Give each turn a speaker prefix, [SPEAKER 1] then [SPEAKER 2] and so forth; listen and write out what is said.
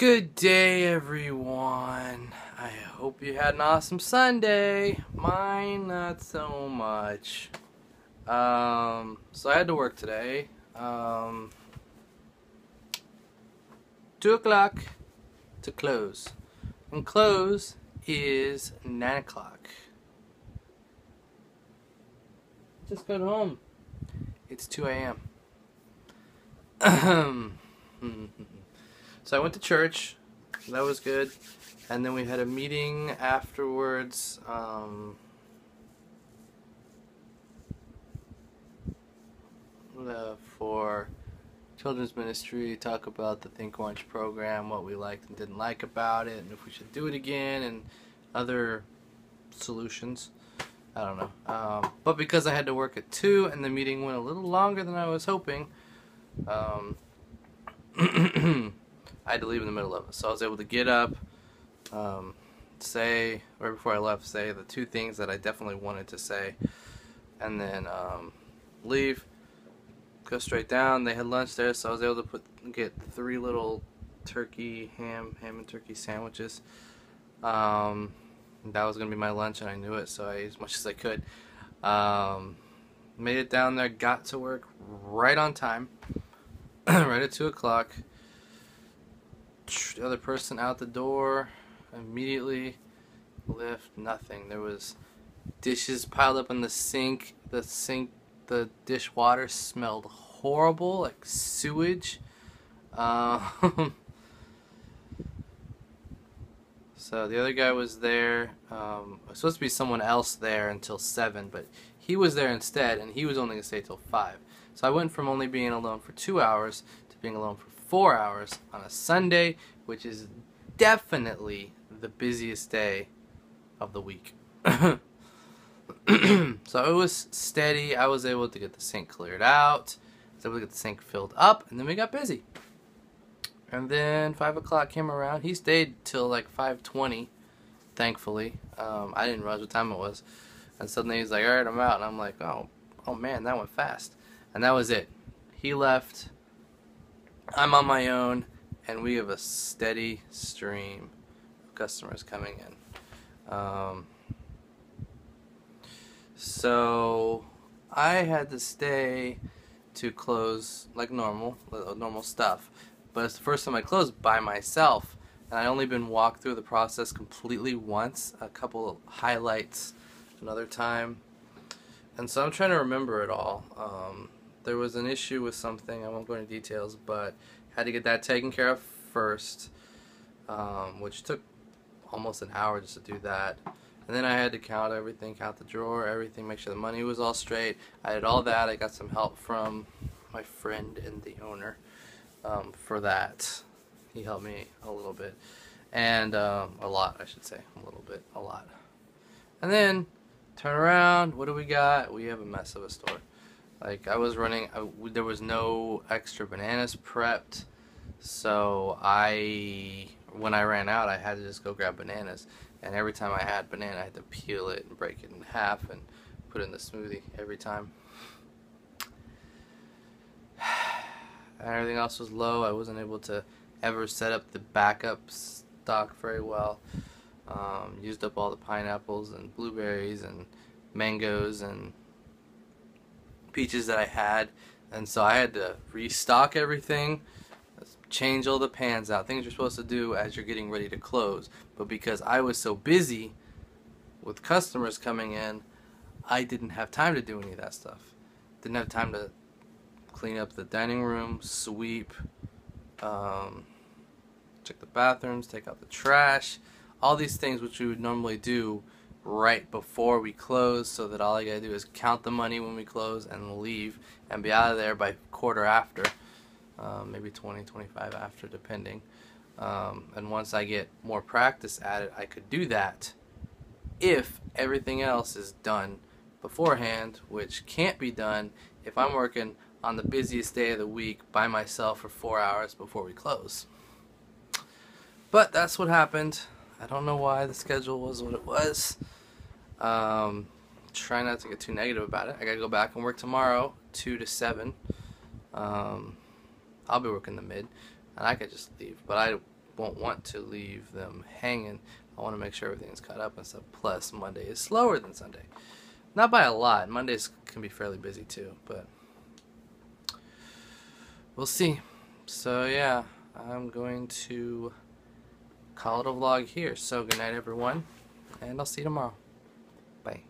[SPEAKER 1] Good day, everyone. I hope you had an awesome Sunday. Mine, not so much. So I had to work today. 2 o'clock to close. And close is 9 o'clock. Just got home. It's 2 a.m. So I went to church. That was good. And then we had a meeting afterwards. For children's ministry, talk about the Think Orange program, what we liked and didn't like about it, and if we should do it again, and other solutions. I don't know. But because I had to work at 2 and the meeting went a little longer than I was hoping, I had to leave in the middle of it. So I was able to get up, say, right before I left, say the 2 things that I definitely wanted to say, and then leave, go straight down. They had lunch there, so I was able to get 3 little ham and turkey sandwiches. That was going to be my lunch, and I knew it, so I ate as much as I could. Made it down there, got to work right on time, right at 2 o'clock. The other person out the door, immediately left, nothing. There was dishes piled up in the sink. The dishwater smelled horrible, like sewage. So the other guy was there. Was supposed to be someone else there until 7, but he was there instead, and he was only going to stay till 5. So I went from only being alone for 2 hours to being alone for 4 hours on a Sunday, which is definitely the busiest day of the week. So it was steady. I was able to get the sink cleared out. I was able to get the sink filled up, and then we got busy. And then 5 o'clock came around. He stayed till like 5:20, thankfully. I didn't realize what time it was. And suddenly he's like, alright, I'm out. And I'm like, oh man, that went fast. And that was it. He left. I'm on my own, and we have a steady stream of customers coming in. So I had to stay to close like normal stuff, but it's the first time I closed by myself, and I only been walked through the process completely once, a couple of highlights another time, and so I'm trying to remember it all. There was an issue with something, I won't go into details, but had to get that taken care of first, which took almost an hour just to do that. And then I had to count everything, count the drawer, everything, make sure the money was all straight. I did all that. I got some help from my friend and the owner for that. He helped me a little bit. And a lot, I should say. A lot. And then, turn around, what do we got? We have a mess of a store. Like, I was running, there was no extra bananas prepped. So when I ran out, I had to just go grab bananas. And every time I had banana, I had to peel it and break it in half and put it in the smoothie every time. And everything else was low. I wasn't able to ever set up the backup stock very well. Used up all the pineapples and blueberries and mangoes and peaches that I had. And so I had to restock everything. Change all the pans out, things you're supposed to do as you're getting ready to close. But because I was so busy with customers coming in, I didn't have time to do any of that stuff. Didn't have time to clean up the dining room, sweep, check the bathrooms, take out the trash, all these things which we would normally do right before we close, so that all I gotta do is count the money when we close and leave and be out of there by quarter after. Maybe 20, 25 after, depending. And once I get more practice at it, I could do that if everything else is done beforehand, which can't be done if I'm working on the busiest day of the week by myself for 4 hours before we close. But that's what happened. I don't know why the schedule was what it was. Try not to get too negative about it. I gotta go back and work tomorrow, 2 to 7. I'll be working the mid, and I could just leave. But won't want to leave them hanging. I want to make sure everything's caught up and stuff. Plus, Monday is slower than Sunday. Not by a lot. Mondays can be fairly busy too, but we'll see. So yeah, I'm going to call it a vlog here. So good night, everyone, and I'll see you tomorrow. Bye.